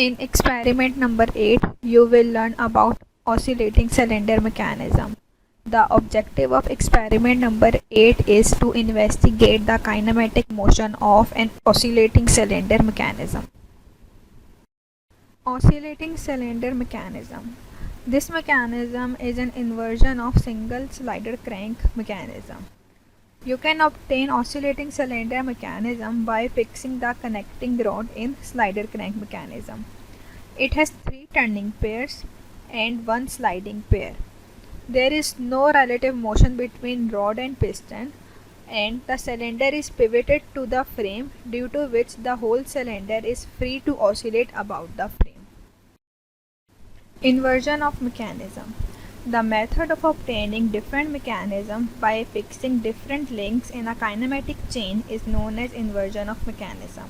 In experiment number 8, you will learn about oscillating cylinder mechanism. The objective of experiment number 8 is to investigate the kinematic motion of an oscillating cylinder mechanism. Oscillating cylinder mechanism. This mechanism is an inversion of single slider crank mechanism. You can obtain oscillating cylinder mechanism by fixing the connecting rod in slider crank mechanism. It has 3 turning pairs and 1 sliding pair. There is no relative motion between rod and piston, and the cylinder is pivoted to the frame, due to which the whole cylinder is free to oscillate about the frame. Inversion of mechanism. The method of obtaining different mechanism by fixing different links in a kinematic chain is known as inversion of mechanism.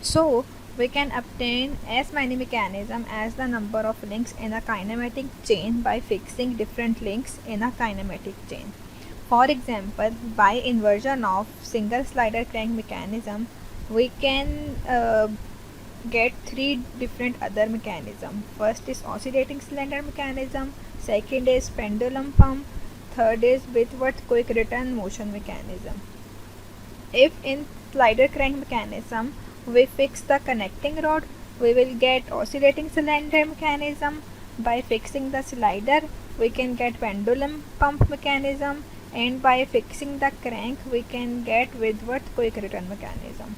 So, we can obtain as many mechanisms as the number of links in a kinematic chain by fixing different links in a kinematic chain. For example, by inversion of single slider crank mechanism, we can get 3 different other mechanisms. First is oscillating cylinder mechanism, second is pendulum pump, third is Whitworth quick return motion mechanism. If in slider crank mechanism we fix the connecting rod, we will get oscillating cylinder mechanism. By fixing the slider, we can get pendulum pump mechanism, and by fixing the crank, we can get Whitworth quick return mechanism.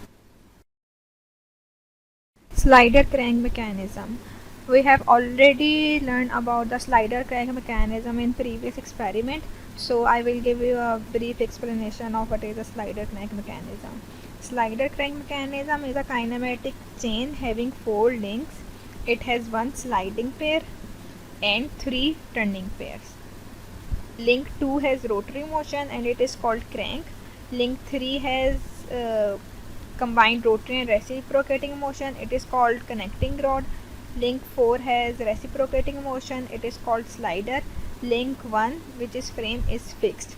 Slider crank mechanism. We have already learned about the slider crank mechanism in previous experiment, so I will give you a brief explanation of what is a slider crank mechanism. Slider crank mechanism is a kinematic chain having 4 links. It has 1 sliding pair and 3 turning pairs. Link 2 has rotary motion and it is called crank. Link 3 has combined rotary and reciprocating motion. It is called connecting rod. Link 4 has reciprocating motion. It is called slider. Link 1, which is frame, is fixed.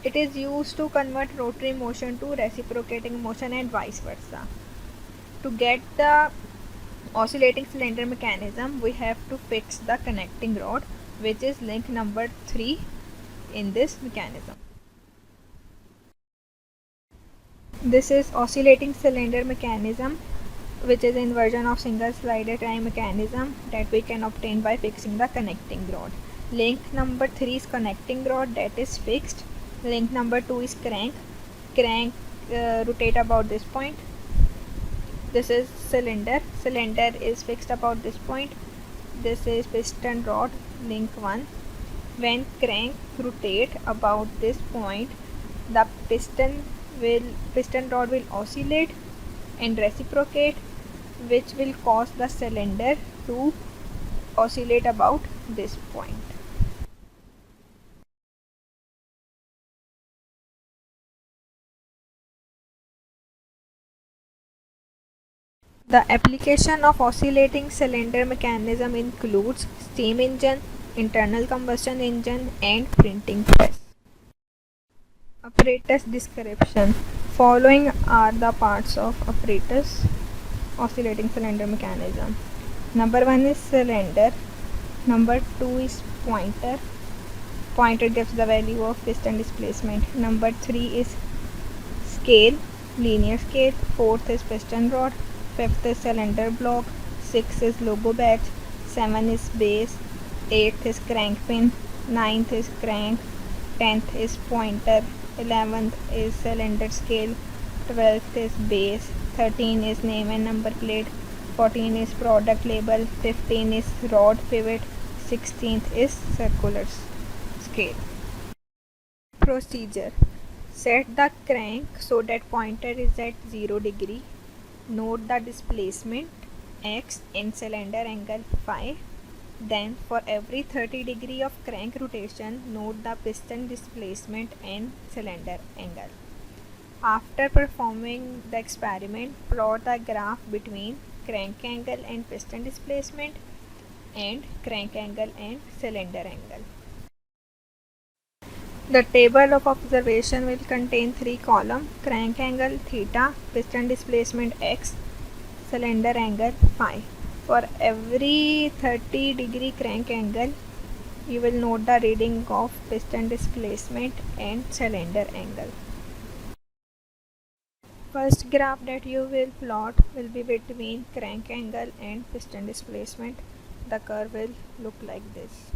It is used to convert rotary motion to reciprocating motion and vice versa. To get the oscillating cylinder mechanism, we have to fix the connecting rod, which is link number 3 in this mechanism. This is oscillating cylinder mechanism, which is inversion of single slider crank mechanism that we can obtain by fixing the connecting rod. Link number 3 is connecting rod, that is fixed. Link number 2 is crank. Crank rotate about this point. This is cylinder. Cylinder is fixed about this point. This is piston rod, link 1. When crank rotate about this point, the piston rod will oscillate and reciprocate, which will cause the cylinder to oscillate about this point. The application of oscillating cylinder mechanism includes steam engine, internal combustion engine, and printing press. Apparatus description. Following are the parts of apparatus oscillating cylinder mechanism. Number 1 is cylinder. Number 2 is pointer. Pointer gives the value of piston displacement. Number 3 is scale, linear scale. 4th is piston rod. 5th is cylinder block. 6th is logo badge. 7 is base. 8th is crank pin. 9th is crank. 10th is pointer. 11th is cylinder scale. 12th is base. 13 is name and number plate. 14 is product label. 15 is rod pivot. 16th is circular scale. Procedure. Set the crank so that pointer is at 0 degree. Note the displacement x in cylinder angle phi. Then for every 30 degree of crank rotation, note the piston displacement and cylinder angle. After performing the experiment, plot the graph between crank angle and piston displacement and crank angle and cylinder angle. The table of observation will contain 3 columns: crank angle theta, piston displacement x, cylinder angle phi. For every 30-degree crank angle, you will note the reading of piston displacement and cylinder angle. First graph that you will plot will be between crank angle and piston displacement. The curve will look like this.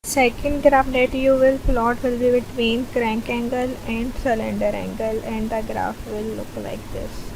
Second graph that you will plot will be between crank angle and cylinder angle, and the graph will look like this.